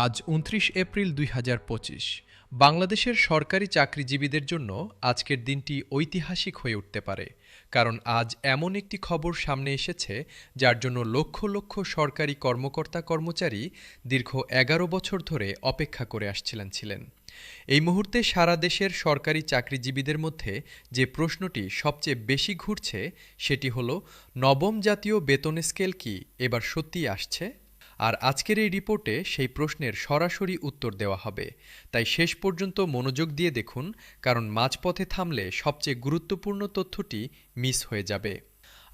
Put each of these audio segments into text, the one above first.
আজ ২৯ এপ্রিল ২০২৫। বাংলাদেশের সরকারি চাকরিজীবীদের জন্য আজকের দিনটি ঐতিহাসিক হয়ে উঠতে পারে, কারণ আজ এমন একটি খবর সামনে এসেছে যার জন্য লক্ষ লক্ষ সরকারি কর্মকর্তা কর্মচারী দীর্ঘ ১১ বছর ধরে অপেক্ষা করে আসছিলেন। এই মুহূর্তে সারা দেশের সরকারি চাকরিজীবীদের মধ্যে যে প্রশ্নটি সবচেয়ে বেশি ঘুরছে সেটি হলো, নবম জাতীয় বেতন স্কেল কি এবার সত্যিই আসছে? আর আজকের এই রিপোর্টে সেই প্রশ্নের সরাসরি উত্তর দেওয়া হবে, তাই শেষ পর্যন্ত মনোযোগ দিয়ে দেখুন, কারণ মাঝপথে থামলে সবচেয়ে গুরুত্বপূর্ণ তথ্যটি মিস হয়ে যাবে।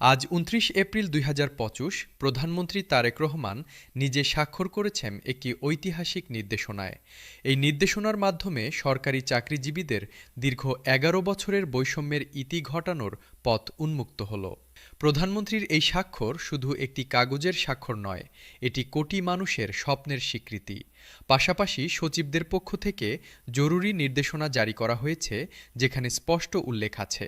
আজ ২৯ এপ্রিল ২০২৫ প্রধানমন্ত্রী তারেক রহমান নিজে স্বাক্ষর করেছেন একটি ঐতিহাসিক নির্দেশনায়। এই নির্দেশনার মাধ্যমে সরকারি চাকরিজীবীদের দীর্ঘ ১১ বছরের বৈষম্যের ইতি ঘটানোর পথ উন্মুক্ত হল। প্রধানমন্ত্রীর এই স্বাক্ষর শুধু একটি কাগজের স্বাক্ষর নয়, এটি কোটি মানুষের স্বপ্নের স্বীকৃতি। পাশাপাশি সচিবদের পক্ষ থেকে জরুরি নির্দেশনা জারি করা হয়েছে, যেখানে স্পষ্ট উল্লেখ আছে,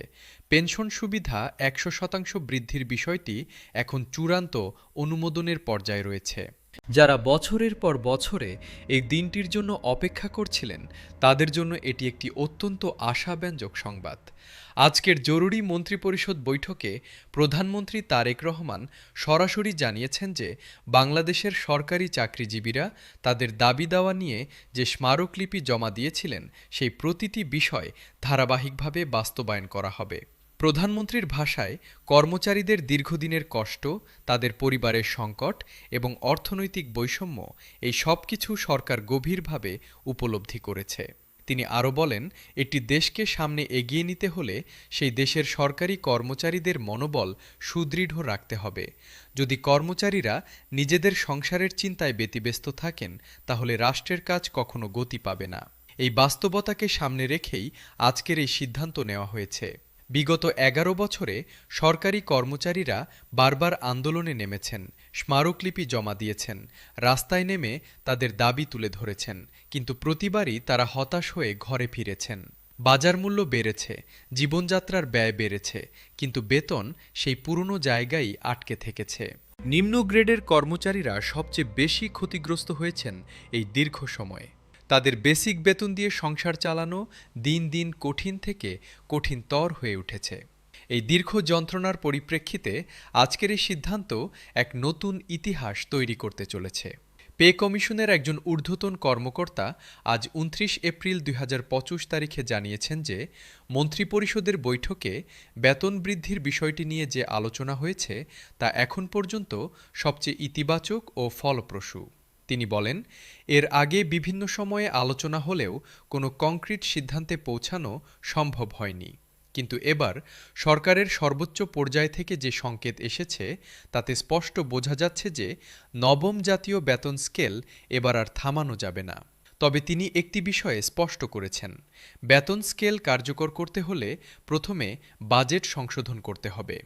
পেনশন সুবিধা ১০০% বৃদ্ধির বিষয়টি এখন চূড়ান্ত অনুমোদনের পর্যায়ে রয়েছে। যারা বছরের পর বছরে এই দিনটির জন্য অপেক্ষা করছিলেন, তাদের জন্য এটি একটি অত্যন্ত আশাব্যঞ্জক সংবাদ। আজকের জরুরি মন্ত্রিপরিষদ বৈঠকে প্রধানমন্ত্রী তারেক রহমান সরাসরি জানিয়েছেন যে বাংলাদেশের সরকারি চাকরিজীবীরা তাদের দাবি দাওয়া নিয়ে যে স্মারকলিপি জমা দিয়েছিলেন, সেই প্রতিটি বিষয় ধারাবাহিকভাবে বাস্তবায়ন করা হবে। প্রধানমন্ত্রীর ভাষায়, কর্মচারীদের দীর্ঘদিনের কষ্ট, তাদের পরিবারের সংকট এবং অর্থনৈতিক বৈষম্য, এই সব কিছু সরকার গভীরভাবে উপলব্ধি করেছে। তিনি আরও বলেন, একটি দেশকে সামনে এগিয়ে নিতে হলে সেই দেশের সরকারি কর্মচারীদের মনোবল সুদৃঢ় রাখতে হবে। যদি কর্মচারীরা নিজেদের সংসারের চিন্তায় ব্যতিব্যস্ত থাকেন, তাহলে রাষ্ট্রের কাজ কখনো গতি পাবে না। এই বাস্তবতাকে সামনে রেখেই আজকের এই সিদ্ধান্ত নেওয়া হয়েছে। বিগত ১১ বছরে সরকারি কর্মচারীরা বারবার আন্দোলনে নেমেছেন, স্মারকলিপি জমা দিয়েছেন, রাস্তায় নেমে তাদের দাবি তুলে ধরেছেন, কিন্তু প্রতিবারই তারা হতাশ হয়ে ঘরে ফিরেছেন। বাজার মূল্য বেড়েছে, জীবনযাত্রার ব্যয় বেড়েছে, কিন্তু বেতন সেই পুরনো জায়গায় আটকে থেকেছে। নিম্ন গ্রেডের কর্মচারীরা সবচেয়ে বেশি ক্ষতিগ্রস্ত হয়েছেন এই দীর্ঘ সময়ে। তাদের বেসিক বেতন দিয়ে সংসার চালানো দিন দিন কঠিন থেকে কঠিনতর হয়ে উঠেছে। এই দীর্ঘ যন্ত্রণার পরিপ্রেক্ষিতে আজকের এই সিদ্ধান্ত এক নতুন ইতিহাস তৈরি করতে চলেছে। পে কমিশনের একজন ঊর্ধ্বতন কর্মকর্তা আজ ২৯ এপ্রিল ২০২৫ তারিখে জানিয়েছেন যে মন্ত্রিপরিষদের বৈঠকে বেতন বৃদ্ধির বিষয়টি নিয়ে যে আলোচনা হয়েছে তা এখন পর্যন্ত সবচেয়ে ইতিবাচক ও ফলপ্রসূ। তিনি বলেন, এর আগে বিভিন্ন সময়ে আলোচনা হলেও কোনো কংক্রিট সিদ্ধান্তে পৌঁছানো সম্ভব হয়নি, কিন্তু এবার সরকারের সর্বোচ্চ পর্যায় থেকে যে সংকেত এসেছে তাতে স্পষ্ট বোঝা যাচ্ছে যে নবম জাতীয় বেতন স্কেল এবার আর থামানো যাবে না। তবে তিনি একটি বিষয়ে স্পষ্ট করেছেন, বেতন স্কেল কার্যকর করতে হলে প্রথমে বাজেট সংশোধন করতে হবে।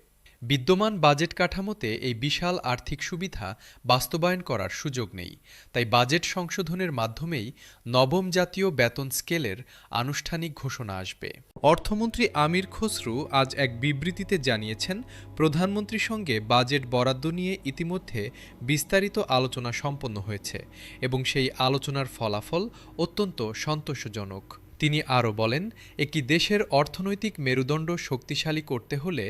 বিদ্যমান বাজেট কাঠামোতে এই বিশাল আর্থিক সুবিধা বাস্তবায়ন করার সুযোগ নেই, তাই বাজেট সংশোধনের মাধ্যমেই নবম জাতীয় বেতন স্কেলের আনুষ্ঠানিক ঘোষণা আসবে। অর্থমন্ত্রী আমির খসরু আজ এক বিবৃতিতে জানিয়েছেন, প্রধানমন্ত্রীর সঙ্গে বাজেট বরাদ্দ নিয়ে ইতিমধ্যে বিস্তারিত আলোচনা সম্পন্ন হয়েছে এবং সেই আলোচনার ফলাফল অত্যন্ত সন্তোষজনক। তিনি আরও বলেন, একটি দেশের অর্থনৈতিক মেরুদণ্ড শক্তিশালী করতে হলে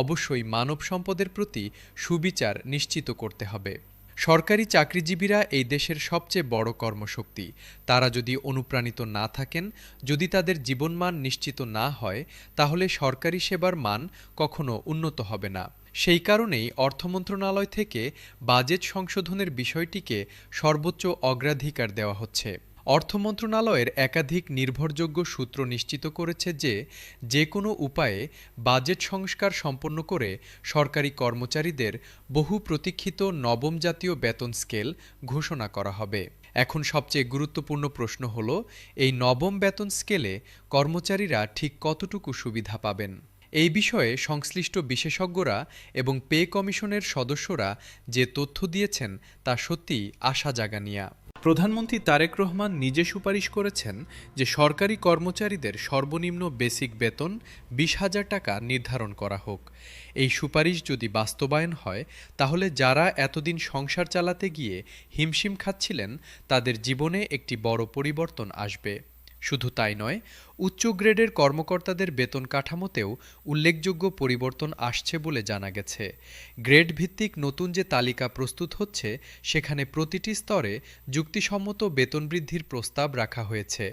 অবশ্যই মানব সম্পদের প্রতি সুবিচার নিশ্চিত করতে হবে। সরকারি চাকরিজীবীরা এই দেশের সবচেয়ে বড় কর্মশক্তি। তারা যদি অনুপ্রাণিত না থাকেন, যদি তাদের জীবনমান নিশ্চিত না হয়, তাহলে সরকারি সেবার মান কখনো উন্নত হবে না। সেই কারণেই অর্থ মন্ত্রণালয় থেকে বাজেট সংশোধনের বিষয়টিকে সর্বোচ্চ অগ্রাধিকার দেওয়া হচ্ছে। অর্থ মন্ত্রণালয়ের একাধিক নির্ভরযোগ্য সূত্র নিশ্চিত করেছে যে যে কোনো উপায়ে বাজেট সংস্কার সম্পন্ন করে সরকারি কর্মচারীদের বহু প্রতীক্ষিত নবম জাতীয় বেতন স্কেল ঘোষণা করা হবে। এখন সবচেয়ে গুরুত্বপূর্ণ প্রশ্ন হল, এই নবম বেতন স্কেলে কর্মচারীরা ঠিক কতটুকু সুবিধা পাবেন। এই বিষয়ে সংশ্লিষ্ট বিশেষজ্ঞরা এবং পে কমিশনের সদস্যরা যে তথ্য দিয়েছেন তা সত্যিই আশা জাগানিয়া। প্রধানমন্ত্রী তারেক রহমান নিজে সুপারিশ করেছেন যে সরকারি কর্মচারীদের সর্বনিম্ন বেসিক বেতন ২০,০০০ টাকা নির্ধারণ করা হোক। এই সুপারিশ যদি বাস্তবায়ন হয় তাহলে যারা এতদিন সংসার চালাতে গিয়ে হিমশিম খাচ্ছিলেন তাদের জীবনে একটি বড় পরিবর্তন আসবে। শুধু তাই নয়, উচ্চ গ্রেডের কর্মকর্তাদের বেতন কাঠামোতেও উল্লেখযোগ্য পরিবর্তন আসছে বলে জানা গেছে। গ্রেড ভিত্তিক নতুন যে তালিকা প্রস্তুত হচ্ছে সেখানে প্রতিটি স্তরে যুক্তিসম্মত বেতন বৃদ্ধির প্রস্তাব রাখা হয়েছে।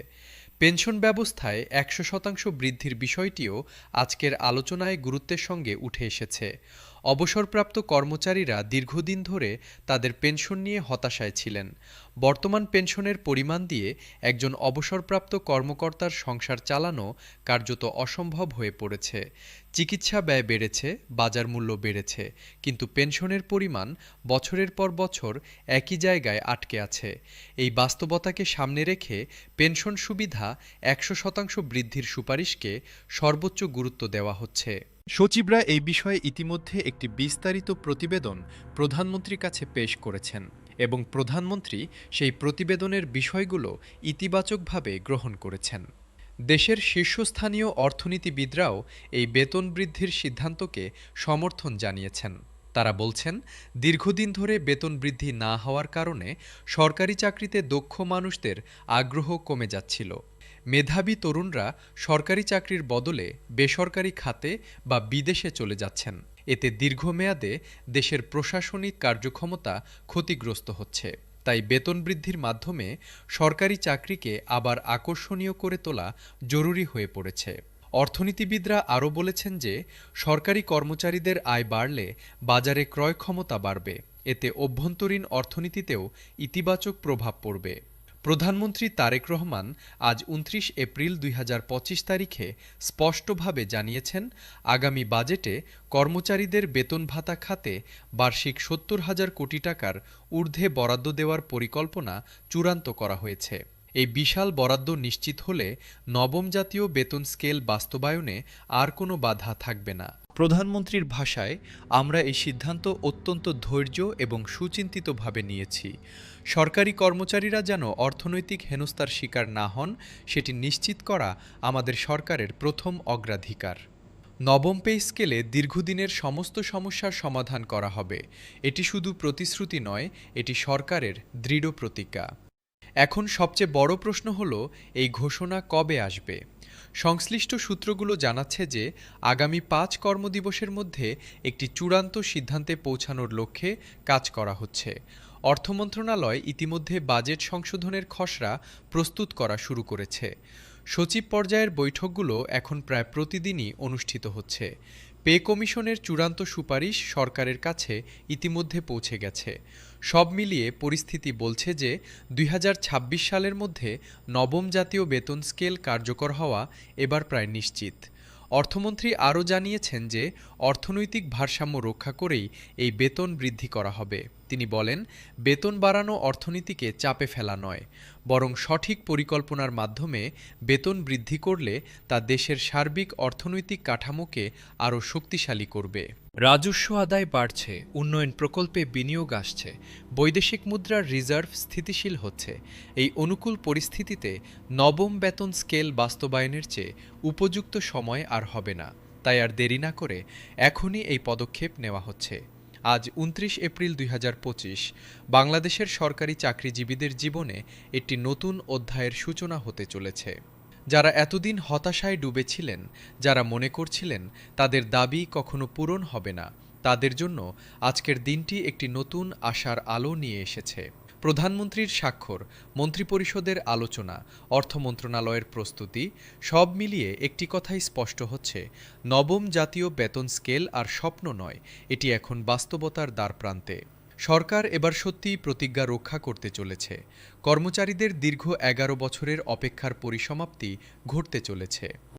পেনশন ব্যবস্থায় ১০০% বৃদ্ধির বিষয়টিও আজকের আলোচনায় গুরুত্বের সঙ্গে উঠে এসেছে। অবসরপ্রাপ্ত কর্মচারীরা দীর্ঘদিন ধরে তাদের পেনশন নিয়ে হতাশায় ছিলেন। বর্তমান পেনশনের পরিমাণ দিয়ে একজন অবসরপ্রাপ্ত কর্মকর্তার সংসার চালানো কার্যত অসম্ভব হয়ে পড়েছে। চিকিৎসা ব্যয় বেড়েছে, বাজার মূল্য বেড়েছে, কিন্তু পেনশনের পরিমাণ বছরের পর বছর একই জায়গায় আটকে আছে। এই বাস্তবতাকে সামনে রেখে পেনশন সুবিধা ১০০% বৃদ্ধির সুপারিশকে সর্বোচ্চ গুরুত্ব দেওয়া হচ্ছে। সচিবরা এই বিষয়ে ইতিমধ্যে একটি বিস্তারিত প্রতিবেদন প্রধানমন্ত্রীর কাছে পেশ করেছেন এবং প্রধানমন্ত্রী সেই প্রতিবেদনের বিষয়গুলো ইতিবাচকভাবে গ্রহণ করেছেন। দেশের শীর্ষস্থানীয় অর্থনীতিবিদরাও এই বেতন বৃদ্ধির সিদ্ধান্তকে সমর্থন জানিয়েছেন। তারা বলছেন, দীর্ঘদিন ধরে বেতন বৃদ্ধি না হওয়ার কারণে সরকারি চাকরিতে দক্ষ মানুষদের আগ্রহ কমে যাচ্ছিল। মেধাবী তরুণরা সরকারি চাকরির বদলে বেসরকারি খাতে বা বিদেশে চলে যাচ্ছেন। এতে দীর্ঘমেয়াদে দেশের প্রশাসনিক কার্যক্ষমতা ক্ষতিগ্রস্ত হচ্ছে। তাই বেতন বৃদ্ধির মাধ্যমে সরকারি চাকরিকে আবার আকর্ষণীয় করে তোলা জরুরি হয়ে পড়েছে। অর্থনীতিবিদরা আরও বলেছেন যে সরকারি কর্মচারীদের আয় বাড়লে বাজারে ক্রয় ক্ষমতা বাড়বে, এতে অভ্যন্তরীণ অর্থনীতিতেও ইতিবাচক প্রভাব পড়বে। প্রধানমন্ত্রী তারেক রহমান আজ ২৯ এপ্রিল ২০২৫ তারিখে স্পষ্টভাবে জানিয়েছেন, আগামী বাজেটে কর্মচারীদের বেতন ভাতা খাতে বার্ষিক ৭০,০০০ কোটি টাকার ঊর্ধ্বে বরাদ্দ দেওয়ার পরিকল্পনা চূড়ান্ত করা হয়েছে। এই বিশাল বরাদ্দ নিশ্চিত হলে নবম জাতীয় বেতন স্কেল বাস্তবায়নে আর কোনো বাধা থাকবে না। প্রধানমন্ত্রীর ভাষায়, আমরা এই সিদ্ধান্ত অত্যন্ত ধৈর্য এবং সুচিন্তিতভাবে নিয়েছি। সরকারি কর্মচারীরা যেন অর্থনৈতিক হেনস্থার শিকার না হন সেটি নিশ্চিত করা আমাদের সরকারের প্রথম অগ্রাধিকার। নবম পে স্কেলে দীর্ঘদিনের সমস্ত সমস্যার সমাধান করা হবে। এটি শুধু প্রতিশ্রুতি নয়, এটি সরকারের দৃঢ় প্রতিজ্ঞা। এখন সবচেয়ে বড় প্রশ্ন হলো, এই ঘোষণা কবে আসবে? সংশ্লিষ্ট সূত্রগুলো জানাচ্ছে যে আগামী ৫ কর্মদিবসের মধ্যে একটি চূড়ান্ত সিদ্ধান্তে পৌঁছানোর লক্ষ্যে কাজ করা হচ্ছে। অর্থ মন্ত্রণালয় ইতিমধ্যে বাজেট সংশোধনের খসড়া প্রস্তুত করা শুরু করেছে। সচিব পর্যায়ের বৈঠকগুলো এখন প্রায় প্রতিদিনই অনুষ্ঠিত হচ্ছে। পে কমিশনের চূড়ান্ত সুপারিশ সরকারের কাছে ইতিমধ্যে পৌঁছে গেছে। সব মিলিয়ে পরিস্থিতি বলছে যে ২০২৬ সালের মধ্যে নবম জাতীয় বেতন স্কেল কার্যকর হওয়া এবার প্রায় নিশ্চিত। অর্থমন্ত্রী আরও জানিয়েছেন যে অর্থনৈতিক ভারসাম্য রক্ষা করেই এই বেতন বৃদ্ধি করা হবে। তিনি বলেন, বেতন বাড়ানো অর্থনীতিকে চাপে ফেলা নয়, বরং সঠিক পরিকল্পনার মাধ্যমে বেতন বৃদ্ধি করলে তা দেশের সার্বিক অর্থনৈতিক কাঠামোকে আরও শক্তিশালী করবে। রাজস্ব আদায় বাড়ছে, উন্নয়ন প্রকল্পে বিনিয়োগ আসছে, বৈদেশিক মুদ্রার রিজার্ভ স্থিতিশীল হচ্ছে। এই অনুকূল পরিস্থিতিতে নবম বেতন স্কেল বাস্তবায়নের চেয়ে উপযুক্ত সময় আর হবে না। তাই আর দেরি না করে এখনই এই পদক্ষেপ নেওয়া হচ্ছে। আজ ২৯ এপ্রিল ২০২৫ বাংলাদেশের সরকারি চাকরিজীবীদের জীবনে একটি নতুন অধ্যায়ের সূচনা হতে চলেছে। যারা এতদিন হতাশায় ডুবেছিলেন, যারা মনে করছিলেন তাদের দাবি কখনো পূরণ হবে না, তাদের জন্য আজকের দিনটি একটি নতুন আশার আলো নিয়ে এসেছে। প্রধানমন্ত্রীর স্বাক্ষর, মন্ত্রিপরিষদের আলোচনা, অর্থ মন্ত্রণালয়ের প্রস্তুতি, সব মিলিয়ে একটি কথাই স্পষ্ট হচ্ছে, নবম জাতীয় বেতন স্কেল আর স্বপ্ন নয়, এটি এখন বাস্তবতার দ্বারপ্রান্তে। সরকার এবার সত্যিই প্রতিজ্ঞা রক্ষা করতে চলেছে। কর্মচারীদের দীর্ঘ ১১ বছরের অপেক্ষার পরিসমাপ্তি ঘটতে চলেছে।